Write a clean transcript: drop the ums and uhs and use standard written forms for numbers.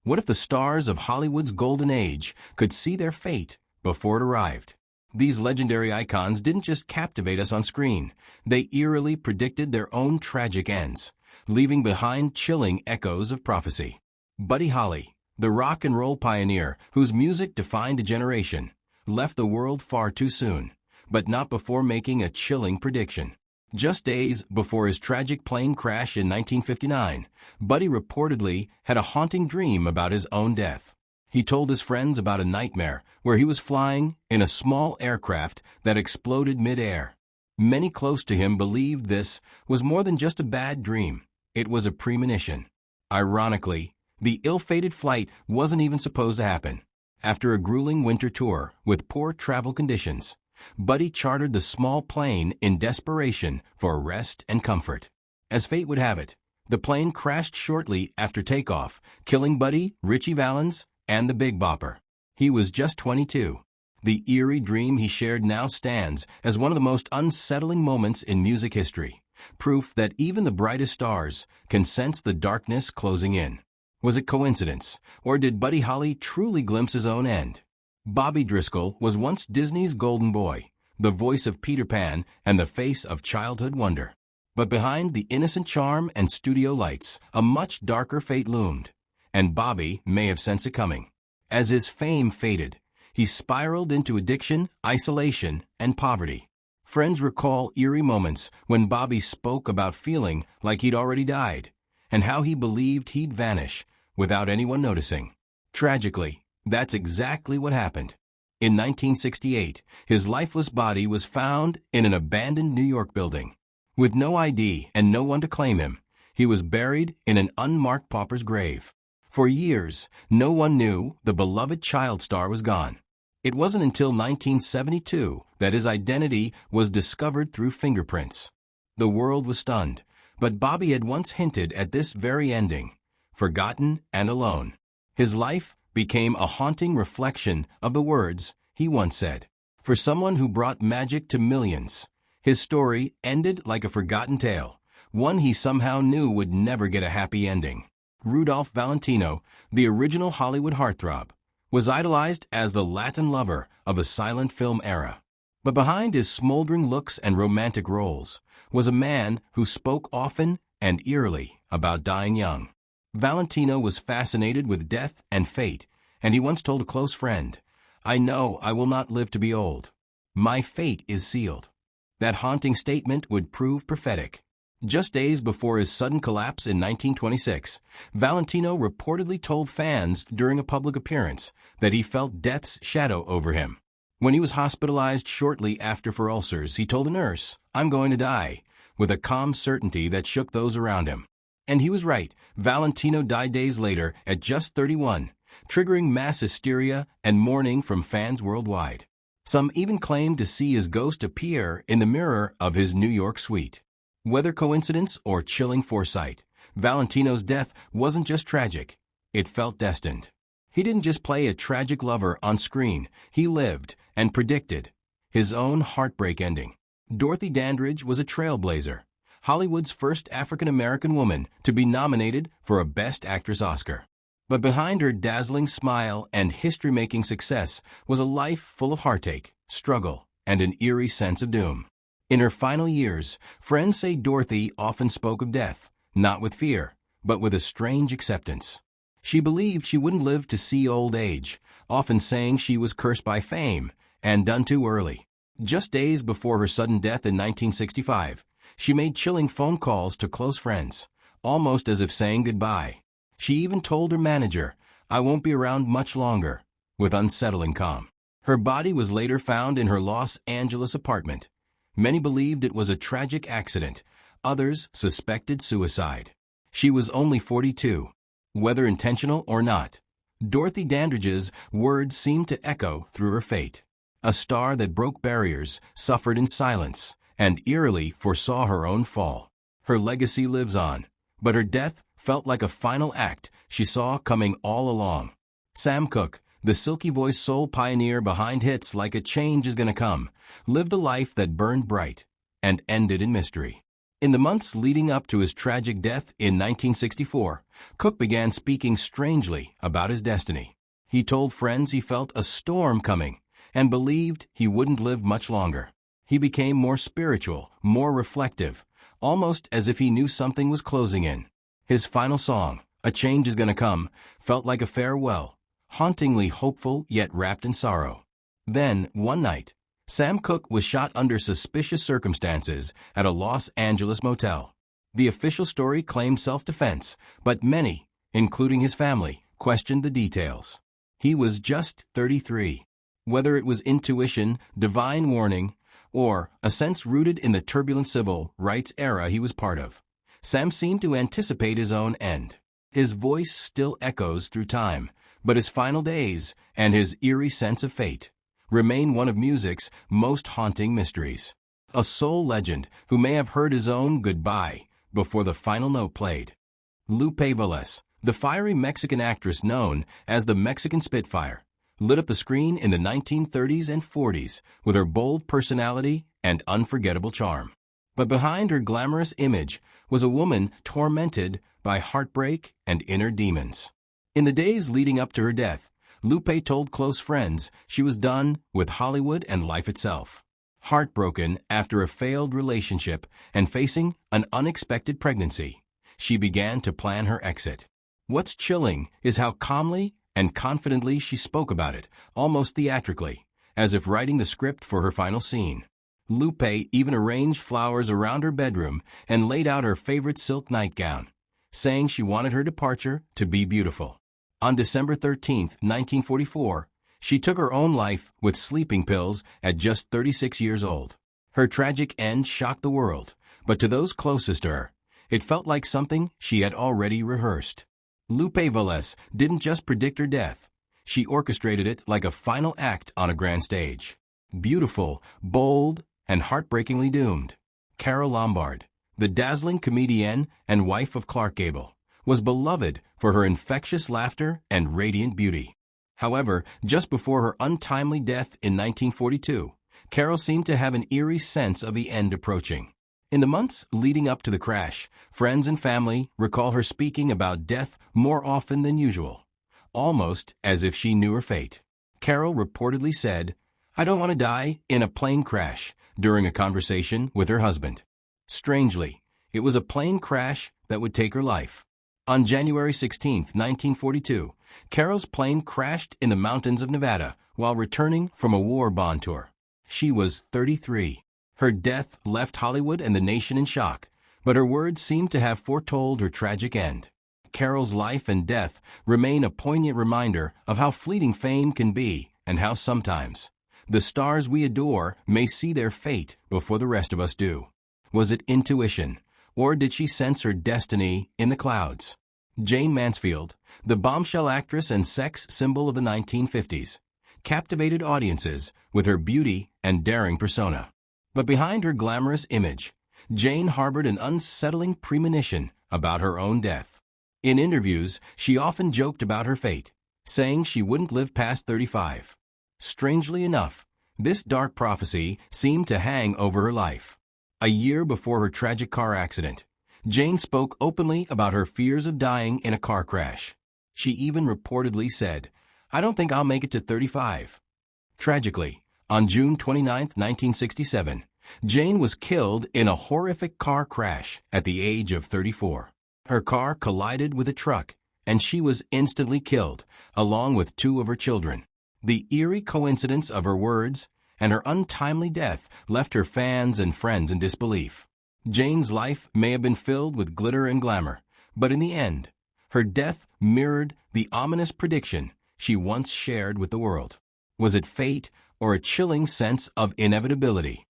What if the stars of Hollywood's golden age could see their fate before it arrived? These legendary icons didn't just captivate us on screen. They eerily predicted their own tragic ends, leaving behind chilling echoes of prophecy. Buddy Holly, the rock and roll pioneer whose music defined a generation, left the world far too soon, but not before making a chilling prediction. Just days before his tragic plane crash in 1959, Buddy reportedly had a haunting dream about his own death. He told his friends about a nightmare where he was flying in a small aircraft that exploded mid-air. Many close to him believed this was more than just a bad dream. It was a premonition. Ironically, the ill-fated flight wasn't even supposed to happen. After a grueling winter tour with poor travel conditions, Buddy chartered the small plane in desperation for rest and comfort. As fate would have it, the plane crashed shortly after takeoff, killing Buddy, Ritchie Valens, and the Big Bopper. He was just 22. The eerie dream he shared now stands as one of the most unsettling moments in music history, proof that even the brightest stars can sense the darkness closing in. Was it coincidence, or did Buddy Holly truly glimpse his own end? Bobby Driscoll was once Disney's golden boy, the voice of Peter Pan and the face of childhood wonder. But behind the innocent charm and studio lights, a much darker fate loomed, and Bobby may have sensed it coming. As his fame faded, he spiraled into addiction, isolation, and poverty. Friends recall eerie moments when Bobby spoke about feeling like he'd already died, and how he believed he'd vanish without anyone noticing. Tragically, that's exactly what happened. In 1968, his lifeless body was found in an abandoned New York building. With no ID and no one to claim him, he was buried in an unmarked pauper's grave. For years, no one knew the beloved child star was gone. It wasn't until 1972 that his identity was discovered through fingerprints. The world was stunned, but Bobby had once hinted at this very ending, forgotten and alone. His life became a haunting reflection of the words he once said. For someone who brought magic to millions, his story ended like a forgotten tale, one he somehow knew would never get a happy ending. Rudolph Valentino, the original Hollywood heartthrob, was idolized as the Latin lover of a silent film era. But behind his smoldering looks and romantic roles was a man who spoke often and eerily about dying young. Valentino was fascinated with death and fate, and he once told a close friend, "I know I will not live to be old. My fate is sealed." That haunting statement would prove prophetic. Just days before his sudden collapse in 1926, Valentino reportedly told fans during a public appearance that he felt death's shadow over him. When he was hospitalized shortly after for ulcers, he told a nurse, "I'm going to die," with a calm certainty that shook those around him. And he was right. Valentino died days later at just 31, triggering mass hysteria and mourning from fans worldwide. Some even claimed to see his ghost appear in the mirror of his New York suite. Whether coincidence or chilling foresight, Valentino's death wasn't just tragic, it felt destined. He didn't just play a tragic lover on screen, he lived and predicted his own heartbreak ending. Dorothy Dandridge was a trailblazer, Hollywood's first African-American woman to be nominated for a Best Actress Oscar. But behind her dazzling smile and history-making success was a life full of heartache, struggle, and an eerie sense of doom. In her final years, friends say Dorothy often spoke of death, not with fear, but with a strange acceptance. She believed she wouldn't live to see old age, often saying she was cursed by fame and done too early. Just days before her sudden death in 1965, she made chilling phone calls to close friends, almost as if saying goodbye. She even told her manager, "I won't be around much longer," with unsettling calm. Her body was later found in her Los Angeles apartment. Many believed it was a tragic accident. Others suspected suicide. She was only 42. Whether intentional or not, Dorothy Dandridge's words seemed to echo through her fate. A star that broke barriers, suffered in silence, and eerily foresaw her own fall. Her legacy lives on, but her death felt like a final act she saw coming all along. Sam Cooke, the silky-voiced soul pioneer behind hits like A Change Is Gonna Come, lived a life that burned bright and ended in mystery. In the months leading up to his tragic death in 1964, Cooke began speaking strangely about his destiny. He told friends he felt a storm coming and believed he wouldn't live much longer. He became more spiritual, more reflective, almost as if he knew something was closing in. His final song, "A Change Is Gonna Come," felt like a farewell, hauntingly hopeful yet wrapped in sorrow. Then, one night, Sam Cooke was shot under suspicious circumstances at a Los Angeles motel. The official story claimed self-defense, but many, including his family, questioned the details. He was just 33. Whether it was intuition, divine warning, or a sense rooted in the turbulent civil rights era he was part of, Sam seemed to anticipate his own end. His voice still echoes through time, but his final days, and his eerie sense of fate, remain one of music's most haunting mysteries. A soul legend who may have heard his own goodbye before the final note played. Lupe Vélez, the fiery Mexican actress known as the Mexican Spitfire, lit up the screen in the 1930s and 40s with her bold personality and unforgettable charm. But behind her glamorous image was a woman tormented by heartbreak and inner demons. In the days leading up to her death, Lupe told close friends she was done with Hollywood and life itself. Heartbroken after a failed relationship and facing an unexpected pregnancy, she began to plan her exit. What's chilling is how calmly and confidently she spoke about it, almost theatrically, as if writing the script for her final scene. Lupe even arranged flowers around her bedroom and laid out her favorite silk nightgown, saying she wanted her departure to be beautiful. On December 13, 1944, she took her own life with sleeping pills at just 36 years old. Her tragic end shocked the world, but to those closest to her, it felt like something she had already rehearsed. Lupe Vélez didn't just predict her death, she orchestrated it like a final act on a grand stage. Beautiful, bold, and heartbreakingly doomed, Carole Lombard, the dazzling comedienne and wife of Clark Gable, was beloved for her infectious laughter and radiant beauty. However, just before her untimely death in 1942, Carole seemed to have an eerie sense of the end approaching. In the months leading up to the crash, friends and family recall her speaking about death more often than usual, almost as if she knew her fate. Carole reportedly said, "I don't want to die in a plane crash," during a conversation with her husband. Strangely, it was a plane crash that would take her life. On January 16, 1942, Carole's plane crashed in the mountains of Nevada while returning from a war bond tour. She was 33. Her death left Hollywood and the nation in shock, but her words seemed to have foretold her tragic end. Carole's life and death remain a poignant reminder of how fleeting fame can be and how sometimes the stars we adore may see their fate before the rest of us do. Was it intuition, or did she sense her destiny in the clouds? Jayne Mansfield, the bombshell actress and sex symbol of the 1950s, captivated audiences with her beauty and daring persona. But behind her glamorous image, Jayne harbored an unsettling premonition about her own death. In interviews, she often joked about her fate, saying she wouldn't live past 35. Strangely enough, this dark prophecy seemed to hang over her life. A year before her tragic car accident, Jayne spoke openly about her fears of dying in a car crash. She even reportedly said, "I don't think I'll make it to 35. Tragically, on June 29, 1967, Jayne was killed in a horrific car crash at the age of 34. Her car collided with a truck, and she was instantly killed, along with 2 of her children. The eerie coincidence of her words and her untimely death left her fans and friends in disbelief. Jayne's life may have been filled with glitter and glamour, but in the end, her death mirrored the ominous prediction she once shared with the world. Was it fate or a chilling sense of inevitability?